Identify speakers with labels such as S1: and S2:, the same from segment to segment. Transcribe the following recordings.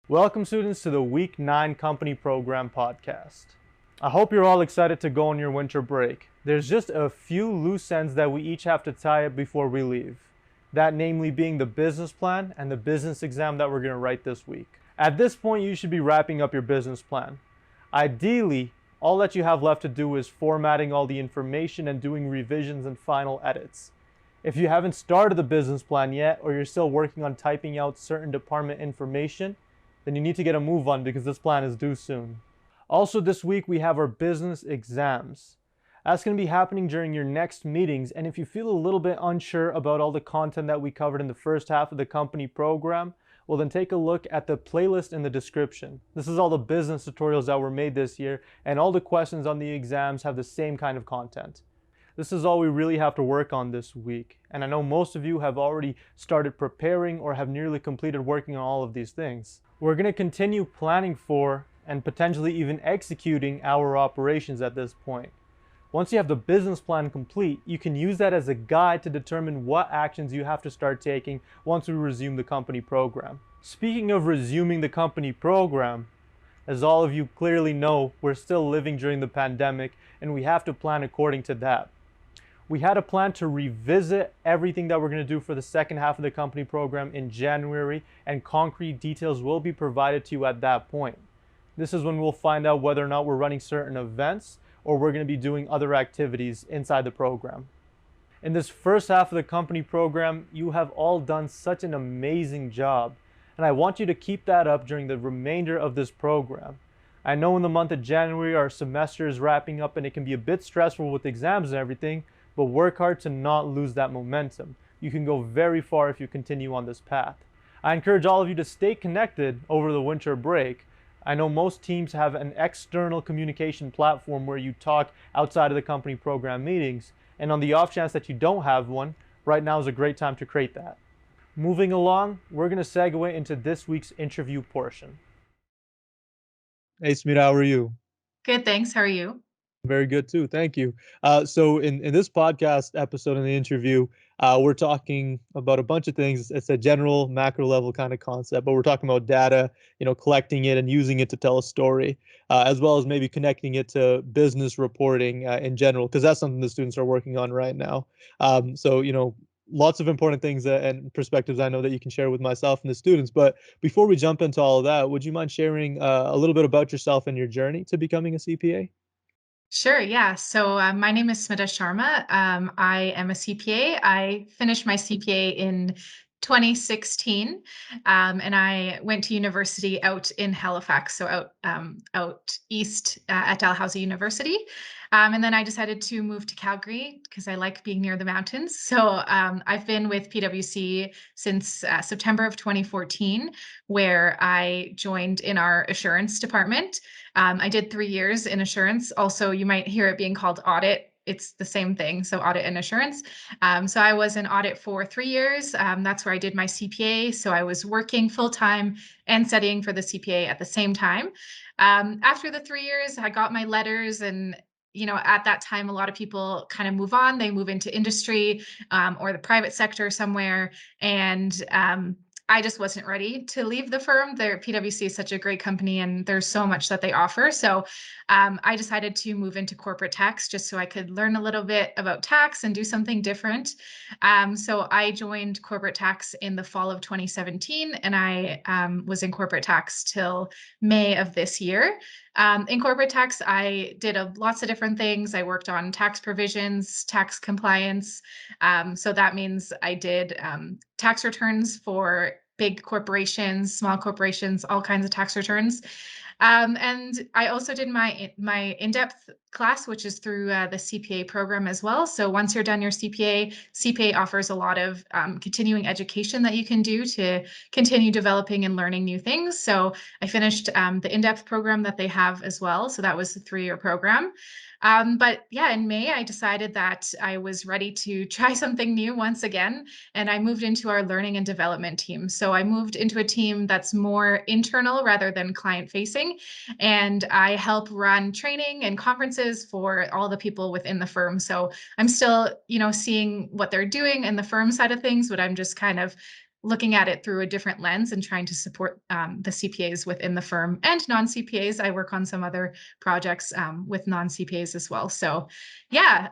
S1: Welcome, students, to the Week 9 Company Program podcast. I hope you're all excited to go on your winter break. There's just a few loose ends that we each have to tie up before we leave. That namely being the business plan and the business exam that we're going to write this week. At this point, you should be wrapping up your business plan. Ideally, all that you have left to do is formatting all the information and doing revisions and final edits. If you haven't started the business plan yet, or you're still working on typing out certain department information, then you need to get a move on because this plan is due soon. Also, this week we have our business exams. That's going to be happening during your next meetings, and if you feel a little bit unsure about all the content that we covered in the first half of the company program, well then take a look at the playlist in the description. This is all the business tutorials that were made this year, and all the questions on the exams have the same kind of content. This is all we really have to work on this week, and I know most of you have already started preparing or have nearly completed working on all of these things. We're going to continue planning for and potentially even executing our operations at this point. Once you have the business plan complete, you can use that as a guide to determine what actions you have to start taking once we resume the company program. Speaking of resuming the company program, as all of you clearly know, we're still living during the pandemic and we have to plan according to that. We had a plan to revisit everything that we're going to do for the second half of the company program in January, and concrete details will be provided to you at that point. This is when we'll find out whether or not we're running certain events or we're going to be doing other activities inside the program. In this first half of the company program, you have all done such an amazing job, and I want you to keep that up during the remainder of this program. I know in the month of January our semester is wrapping up and it can be a bit stressful with exams and everything, but work hard to not lose that momentum. You can go very far if you continue on this path. I encourage all of you to stay connected over the winter break. I know most teams have an external communication platform where you talk outside of the company program meetings, and on the off chance that you don't have one, right now is a great time to create that. Moving along, we're going to segue into this week's interview portion. Hey Smita, how are you?
S2: Good, thanks. How are you?
S1: Very good too. Thank you. So in this podcast episode in the interview, we're talking about a bunch of things. It's a general macro level kind of concept, but we're talking about data, collecting it and using it to tell a story, as well as maybe connecting it to business reporting in general, because that's something the students are working on right now. So, lots of important things and perspectives I know that you can share with myself and the students. But before we jump into all of that, would you mind sharing a little bit about yourself and your journey to becoming a CPA?
S2: Sure, yeah. So my name is Smita Sharma. I am a CPA. I finished my CPA in 2016, and I went to university out in Halifax, so out east at Dalhousie University. And then I decided to move to Calgary because I like being near the mountains. So I've been with PwC since September of 2014, where I joined in our assurance department. I did 3 years in assurance. Also, you might hear it being called audit. It's the same thing, so audit and assurance. So I was in audit for 3 years. That's where I did my CPA. So I was working full time and studying for the CPA at the same time. After the 3 years, I got my letters, and at that time, a lot of people kind of move on. They move into industry or the private sector somewhere, and I just wasn't ready to leave the firm. PwC is such a great company and there's so much that they offer. So I decided to move into corporate tax just so I could learn a little bit about tax and do something different. So I joined corporate tax in the fall of 2017, and I was in corporate tax till May of this year. In corporate tax, I did lots of different things. I worked on tax provisions, tax compliance. So that means I did tax returns for big corporations, small corporations, all kinds of tax returns. And I also did my in-depth class, which is through the CPA program as well. So once you're done your CPA offers a lot of continuing education that you can do to continue developing and learning new things. So I finished the in-depth program that they have as well. So that was the 3-year program. But yeah, in May, I decided that I was ready to try something new once again, and I moved into our learning and development team. So I moved into a team that's more internal rather than client facing, and I help run training and conferences for all the people within the firm. So I'm still, seeing what they're doing in the firm side of things, but I'm just kind of looking at it through a different lens and trying to support the CPAs within the firm and non-CPAs. I work on some other projects with non-CPAs as well. So yeah,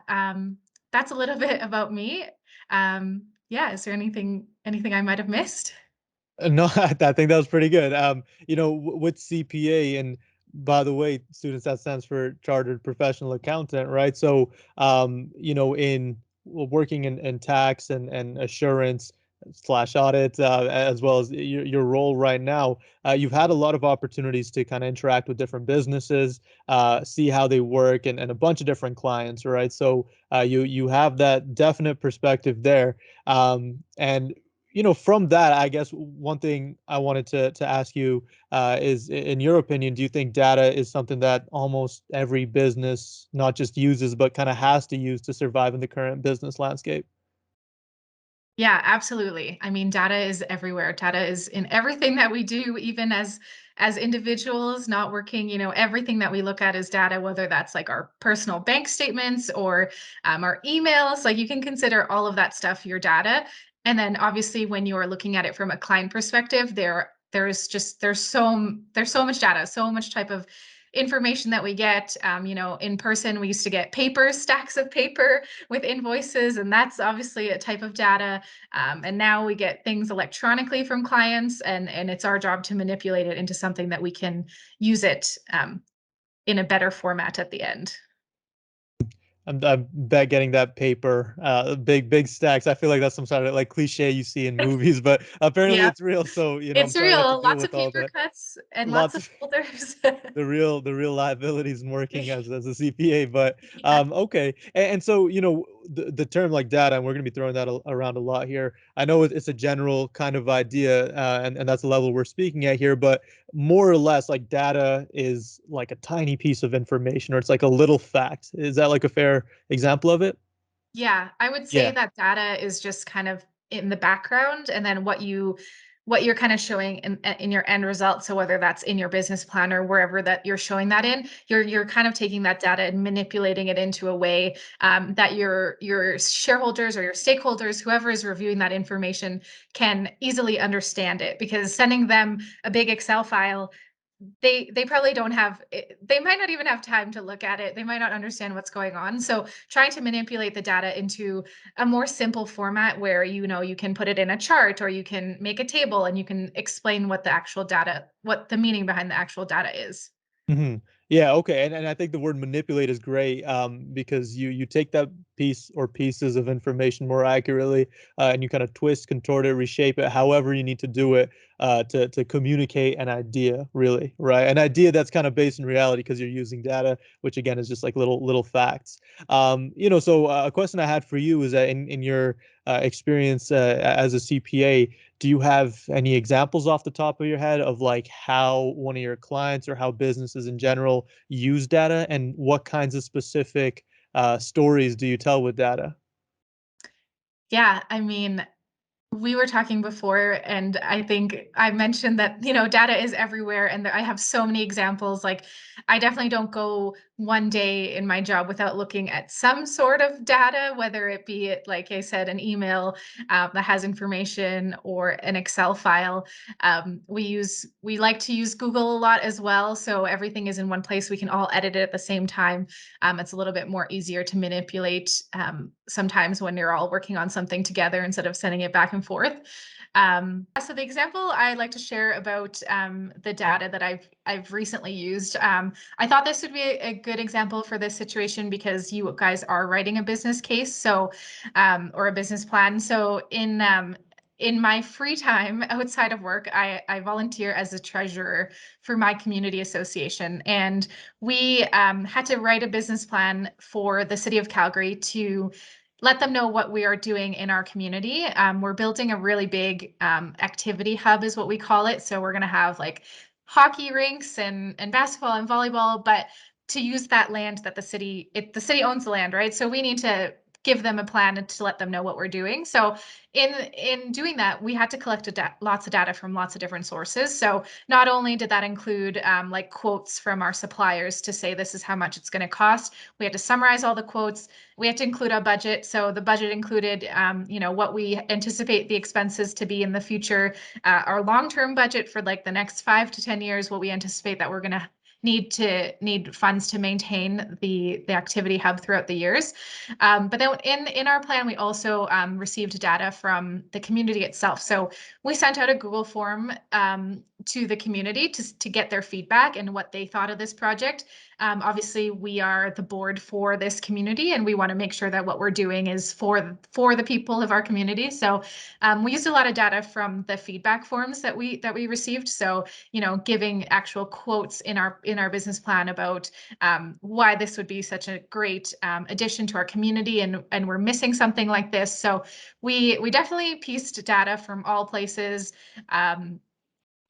S2: that's a little bit about me. Yeah, is there anything I might have missed?
S1: No, I think that was pretty good. With CPA, and by the way, students, that stands for Chartered Professional Accountant, right? So, in working in tax and assurance slash audit, as well as your role right now, you've had a lot of opportunities to kind of interact with different businesses, see how they work, and a bunch of different clients, right? So, you have that definite perspective there. And from that, I guess one thing I wanted to ask you is, in your opinion, do you think data is something that almost every business not just uses, but kind of has to use to survive in the current business landscape?
S2: Yeah, absolutely. I mean, data is everywhere. Data is in everything that we do, even as individuals not working, everything that we look at is data, whether that's like our personal bank statements or our emails. Like you can consider all of that stuff your data. And then obviously when you're looking at it from a client perspective, there's so much data, so much type of information that we get. In person, we used to get stacks of paper with invoices, and that's obviously a type of data. And now we get things electronically from clients, and it's our job to manipulate it into something that we can use it in a better format at the end.
S1: I bet getting that paper, big stacks. I feel like that's some sort of like cliche you see in movies, but apparently
S2: Yeah,
S1: it's real. So, I'm
S2: it's
S1: sorry you have to
S2: real.
S1: deal
S2: Lots of
S1: with all
S2: paper
S1: that.
S2: cuts and lots
S1: Lots
S2: of
S1: of
S2: folders.
S1: the real liabilities in working as a CPA. But
S2: Yeah.
S1: okay, and so the term like data, and we're going to be throwing that around a lot here. I know it's a general kind of idea, and that's the level we're speaking at here. But more or less, like data is like a tiny piece of information, or it's like a little fact. Is that like a fair example of it?
S2: Yeah, I would say
S1: Yeah.
S2: that data is just kind of in the background, and then what you're kind of showing in your end result. So whether that's in your business plan or wherever that you're showing that in, you're kind of taking that data and manipulating it into a way that your shareholders or your stakeholders, whoever is reviewing that information, can easily understand it. Because sending them a big Excel file, they probably don't have they might not even have time to look at it. They might not understand what's going on. So trying to manipulate the data into a more simple format where you can put it in a chart, or you can make a table and you can explain what the meaning behind the actual data is.
S1: Mhm. Yeah, okay, and I think the word manipulate is great, because you take that piece or pieces of information more accurately, and you kind of twist, contort it, reshape it, however you need to do it, to communicate an idea, really, right? An idea that's kind of based in reality because you're using data, which again is just like little facts. So a question I had for you is that in your experience as a CPA, do you have any examples off the top of your head of like how one of your clients or how businesses in general use data, and what kinds of specific stories do you tell with data?
S2: Yeah, I mean, we were talking before, and I think I mentioned that, data is everywhere, and I have so many examples. Like, I definitely don't go one day in my job without looking at some sort of data, whether it be, like I said, an email that has information, or an Excel file. We like to use Google a lot as well, so everything is in one place. We can all edit it at the same time. It's a little bit more easier to manipulate sometimes when you're all working on something together instead of sending it back and forth. So the example I like to share about the data that I've recently used, I thought this would be a good example for this situation because you guys are writing a business case, so or a business plan. So in my free time outside of work, I volunteer as a treasurer for my community association, and we had to write a business plan for the city of Calgary to let them know what we are doing in our community. We're building a really big activity hub, is what we call it. So we're going to have like hockey rinks and basketball and volleyball, but to use that land that the city owns the land, right? So we need to give them a plan and to let them know what we're doing. So in doing that, we had to collect lots of data from lots of different sources. So not only did that include like quotes from our suppliers to say this is how much it's going to cost, we had to summarize all the quotes. We had to include a budget. So the budget included, what we anticipate the expenses to be in the future, our long-term budget for like the next 5 to 10 years, what we anticipate that we're going to need funds to maintain the activity hub throughout the years. But then in our plan, we also received data from the community itself. So we sent out a Google form to the community to get their feedback and what they thought of this project. Obviously, we are the board for this community, and we want to make sure that what we're doing is for the people of our community. So we used a lot of data from the feedback forms that we received. So giving actual quotes in our business plan about why this would be such a great addition to our community, and we're missing something like this. So we definitely pieced data from all places.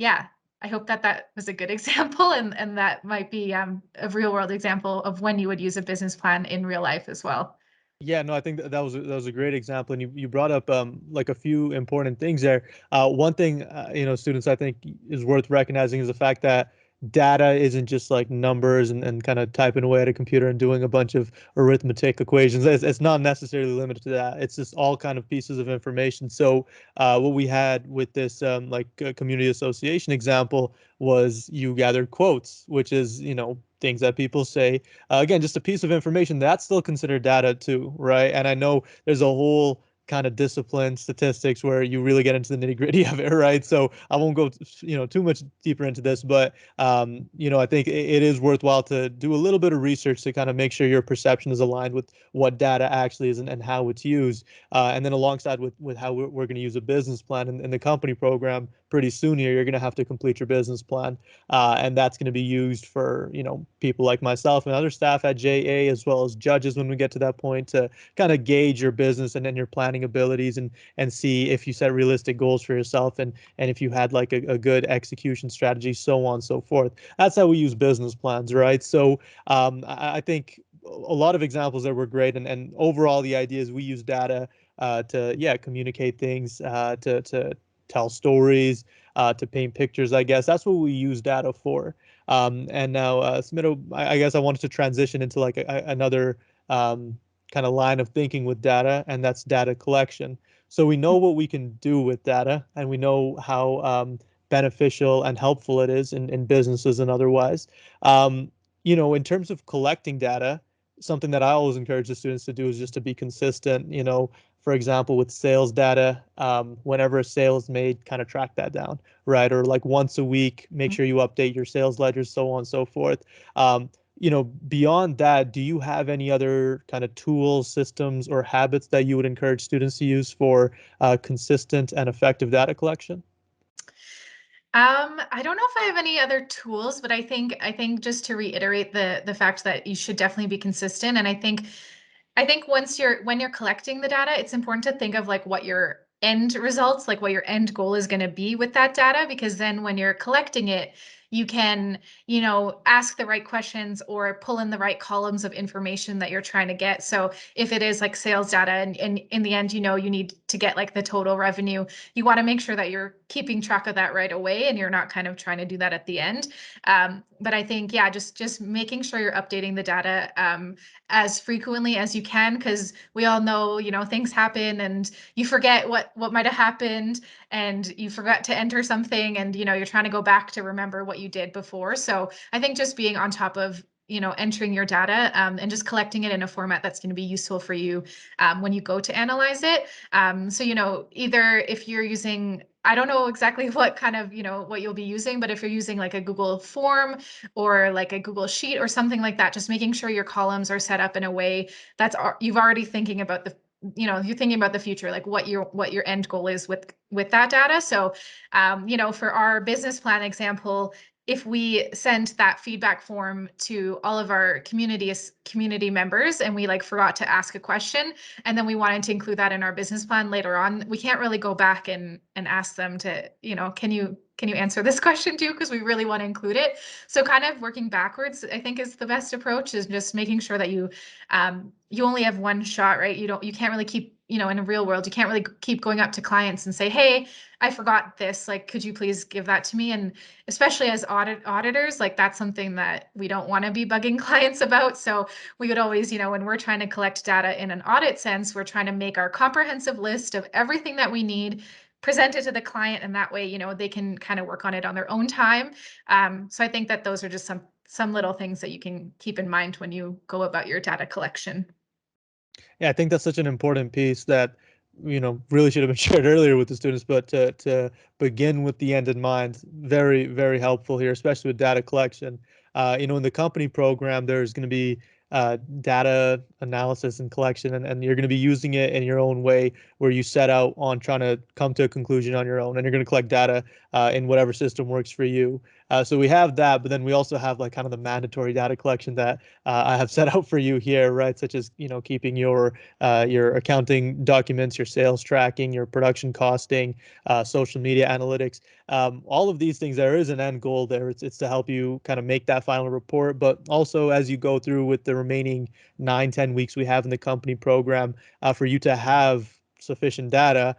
S2: Yeah, I hope that was a good example, and that might be a real world example of when you would use a business plan in real life as well.
S1: Yeah, no, I think that was a great example, and you brought up like a few important things there. One thing students I think is worth recognizing is the fact that data isn't just like numbers and kind of typing away at a computer and doing a bunch of arithmetic equations. It's not necessarily limited to that. It's just all kind of pieces of information. So what we had with this community association example was you gathered quotes, which is things that people say, again, just a piece of information that's still considered data too, right? And I know there's a whole kind of discipline statistics where you really get into the nitty gritty of it, right? So I won't go, too much deeper into this, but I think it is worthwhile to do a little bit of research to kind of make sure your perception is aligned with what data actually is and how it's used. And then alongside with how we're going to use a business plan in the company program pretty soon here, you're going to have to complete your business plan. And that's going to be used for, people like myself and other staff at JA, as well as judges when we get to that point, to kind of gauge your business and then your planning abilities, and see if you set realistic goals for yourself, and if you had like a good execution strategy, so on and so forth. That's how we use business plans, right? So I think a lot of examples that were great, and overall the idea is we use data to communicate things, to tell stories, to paint pictures. I guess that's what we use data for. And now, Smito, I guess I wanted to transition into like another kind of line of thinking with data, and that's data collection. So we know what we can do with data, and we know how beneficial and helpful it is in businesses and otherwise. In terms of collecting data, something that I always encourage the students to do is just to be consistent. For example, with sales data, whenever a sale is made, kind of track that down, right? Or like once a week, make sure you update your sales ledgers, so on and so forth. Beyond that, do you have any other kind of tools, systems, or habits that you would encourage students to use for consistent and effective data collection?
S2: I don't know if I have any other tools, but I think just to reiterate the fact that you should definitely be consistent. And I think when you're collecting the data, it's important to think of like what your end results, like what your end goal is going to be with that data, because then when you're collecting it, you can, ask the right questions or pull in the right columns of information that you're trying to get. So if it is like sales data, and in the end, you need to get like the total revenue, you want to make sure that you're keeping track of that right away and you're not kind of trying to do that at the end. But I think, yeah, just making sure you're updating the data as frequently as you can, because we all know, things happen and you forget what might have happened, and you forgot to enter something, and you're trying to go back to remember what you did before. So I think just being on top of entering your data, and just collecting it in a format that's going to be useful for you when you go to analyze it. So either if you're using, I don't know exactly what kind of what you'll be using, but if you're using like a Google form or like a Google sheet or something like that, just making sure your columns are set up in a way that's you've already thinking about you're thinking about the future, like what your end goal is with that data. So for our business plan example, if we send that feedback form to all of our community members and we like forgot to ask a question and then we wanted to include that in our business plan later on, we can't really go back and ask them to, can you answer this question too, because we really want to include it. So kind of working backwards, I think, is the best approach, is just making sure that you only have one shot, right? You can't really keep, in a real world, you can't really keep going up to clients and say, hey, I forgot this, like, could you please give that to me? And especially as auditors, like that's something that we don't want to be bugging clients about. So we would always, when we're trying to collect data in an audit sense, we're trying to make our comprehensive list of everything that we need, present it to the client, and that way, they can kind of work on it on their own time. So I think that those are just some little things that you can keep in mind when you go about your data collection.
S1: Yeah, I think that's such an important piece that, really should have been shared earlier with the students, but to begin with the end in mind, very, very helpful here, especially with data collection. In the company program, there's going to be data analysis and collection, and you're going to be using it in your own way, where you set out on trying to come to a conclusion on your own, and you're going to collect data in whatever system works for you. So we have that, but then we also have like kind of the mandatory data collection that I have set out for you here, right? Such as keeping your accounting documents, your sales tracking, your production costing, social media analytics. All of these things, there is an end goal there. It's to help you kind of make that final report, but also as you go through with the remaining 9, 10 weeks we have in the company program, for you to have sufficient data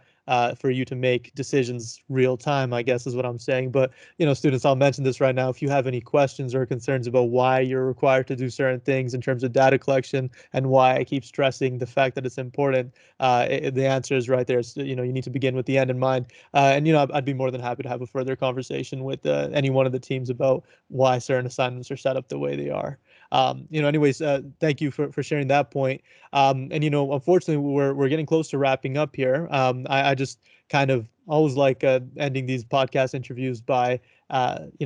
S1: for you to make decisions real time, I guess is what I'm saying. But students, I'll mention this right now. If you have any questions or concerns about why you're required to do certain things in terms of data collection and why I keep stressing the fact that it's important, the answer is right there. It's, you need to begin with the end in mind. And I'd be more than happy to have a further conversation with any one of the teams about why certain assignments are set up the way they are. Anyways, thank you for sharing that point. And unfortunately, we're getting close to wrapping up here. I just kind of always like ending these podcast interviews by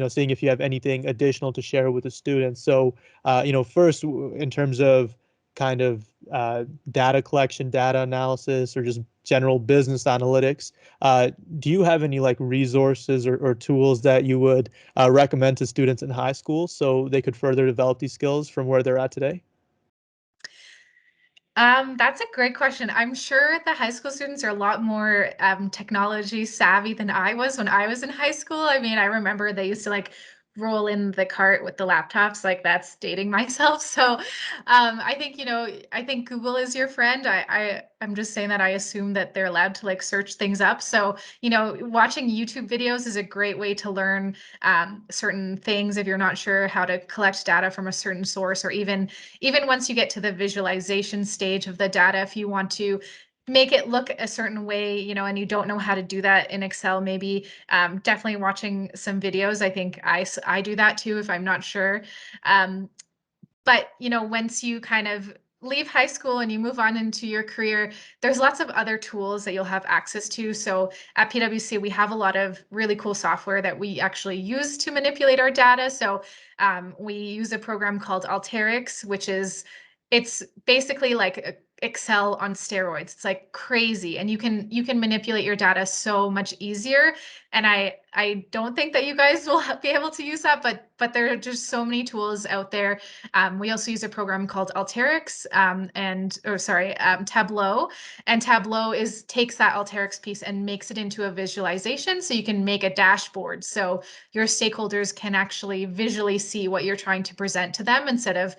S1: seeing if you have anything additional to share with the students. So first, in terms of kind of data collection, data analysis, or just general business analytics, do you have any like resources or tools that you would recommend to students in high school so they could further develop these skills from where they're at today?
S2: That's a great question. I'm sure the high school students are a lot more technology savvy than I was when I was in high school. I mean, I remember they used to like roll in the cart with the laptops, like that's dating myself. So I think, I think Google is your friend. I'm just saying that I assume that they're allowed to like search things up. So, watching YouTube videos is a great way to learn certain things if you're not sure how to collect data from a certain source, or even once you get to the visualization stage of the data, if you want to make it look a certain way, and you don't know how to do that in Excel, maybe definitely watching some videos. I think I do that too if I'm not sure. But once you kind of leave high school and you move on into your career, there's lots of other tools that you'll have access to. So at PwC, we have a lot of really cool software that we actually use to manipulate our data. So we use a program called Alteryx, it's basically like Excel on steroids. It's like crazy, and you can manipulate your data so much easier. And I don't think that you guys will be able to use that, but there are just so many tools out there. We also use a program called Alteryx, Tableau, and Tableau takes that Alteryx piece and makes it into a visualization, so you can make a dashboard. So your stakeholders can actually visually see what you're trying to present to them, instead of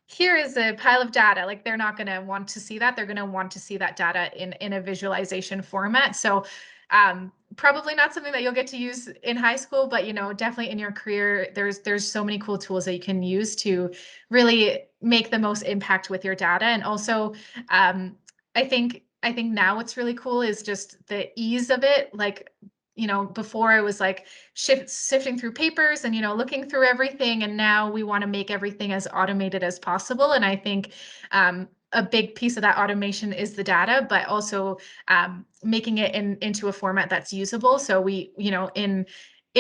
S2: here is a pile of data. Like they're not going to want to see that. They're going to want to see that data in a visualization format. So probably not something that you'll get to use in high school, but definitely in your career, there's so many cool tools that you can use to really make the most impact with your data. And also, um, I think now what's really cool is just the ease of it. Like, before I was like sifting through papers and looking through everything, and now we want to make everything as automated as possible. And I think a big piece of that automation is the data, but also making it into a format that's usable. So we, in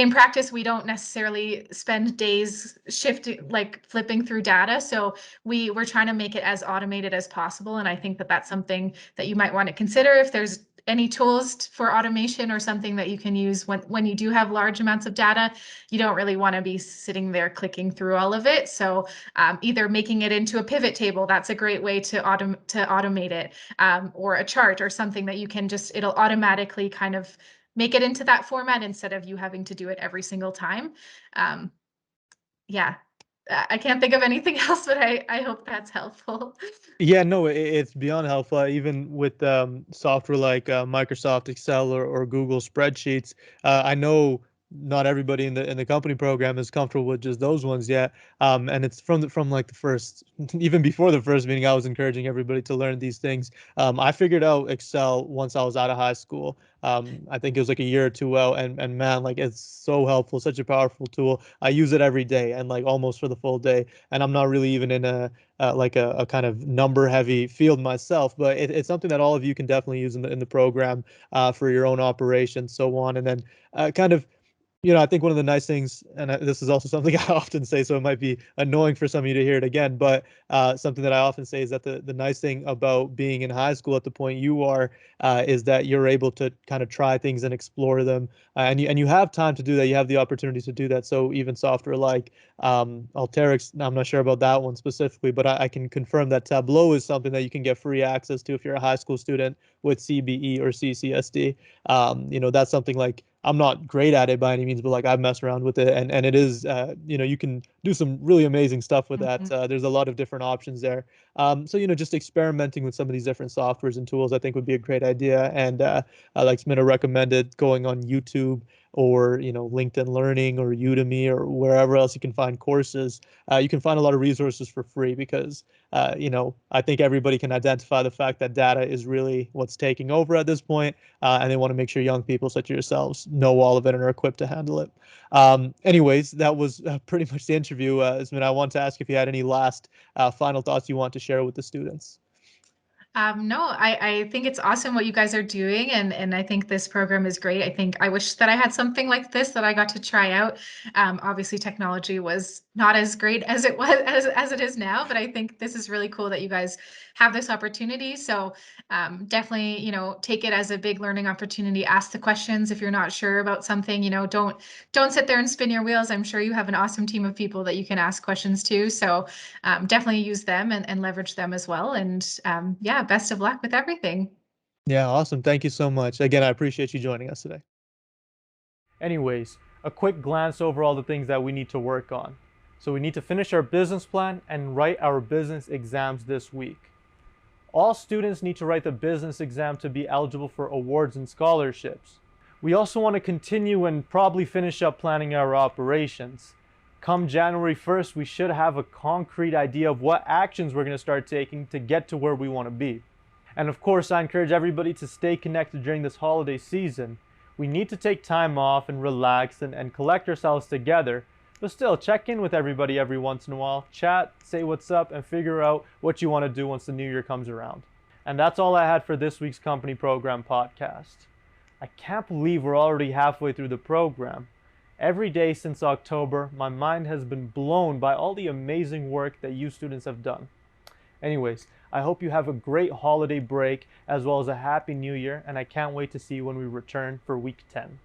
S2: practice, we don't necessarily spend days shifting, like flipping through data. So we're trying to make it as automated as possible. And I think that that's something that you might want to consider if any tools for automation or something that you can use when you do have large amounts of data. You don't really want to be sitting there clicking through all of it. So either making it into a pivot table, that's a great way to automate it, or a chart or something that you can just, it'll automatically kind of make it into that format instead of you having to do it every single time. Um, yeah, I can't think of anything else, but I hope that's helpful.
S1: Yeah, no, it's beyond helpful. Even with software like Microsoft Excel or Google Spreadsheets, I know not everybody in the company program is comfortable with just those ones yet. And it's from like the first, even before the first meeting, I was encouraging everybody to learn these things. I figured out Excel once I was out of high school. I think it was like a year or two out, and man, like it's so helpful, such a powerful tool. I use it every day and like almost for the full day. And I'm not really even in like a kind of number heavy field myself, but it's something that all of you can definitely use in the program for your own operations, so on. And then kind of I think one of the nice things, and this is also something I often say, so it might be annoying for some of you to hear it again, but something that I often say is that the nice thing about being in high school at the point you are is that you're able to kind of try things and explore them, and you have time to do that. You have the opportunity to do that. So even software like Alteryx, I'm not sure about that one specifically, but I can confirm that Tableau is something that you can get free access to if you're a high school student with CBE or CCSD. That's something like I'm not great at it by any means, but like I've messed around with it, and it is, you can do some really amazing stuff with that.
S2: Mhm.
S1: There's a lot of different options there. So just experimenting with some of these different softwares and tools, I think would be a great idea. And like Smita recommended, going on YouTube or LinkedIn Learning or Udemy or wherever else you can find courses. You can find a lot of resources for free because I think everybody can identify the fact that data is really what's taking over at this point, and they want to make sure young people such as yourselves know all of it and are equipped to handle it. Anyways, that was pretty much the interview. Ismin, I want to ask if you had any last final thoughts you want to share with the students.
S2: No, I think it's awesome what you guys are doing, and I think this program is great. I think I wish that I had something like this that I got to try out. Obviously, technology was not as great as it was as it is now, but I think this is really cool that you guys have this opportunity. So definitely, take it as a big learning opportunity. Ask the questions if you're not sure about something. Don't sit there and spin your wheels. I'm sure you have an awesome team of people that you can ask questions to. So definitely use them and leverage them as well. And yeah, best of luck with everything.
S1: Yeah, awesome. Thank you so much. Again, I appreciate you joining us today. Anyways, a quick glance over all the things that we need to work on. So we need to finish our business plan and write our business exams this week. All students need to write the business exam to be eligible for awards and scholarships. We also want to continue and probably finish up planning our operations. Come January 1st, we should have a concrete idea of what actions we're going to start taking to get to where we want to be. And of course, I encourage everybody to stay connected during this holiday season. We need to take time off and relax and collect ourselves together, but still check in with everybody every once in a while, chat, say what's up, and figure out what you want to do once the new year comes around. And that's all I had for this week's Company Program podcast. I can't believe we're already halfway through the program. Every day since October, my mind has been blown by all the amazing work that you students have done. Anyways, I hope you have a great holiday break as well as a happy new year, and I can't wait to see you when we return for week 10.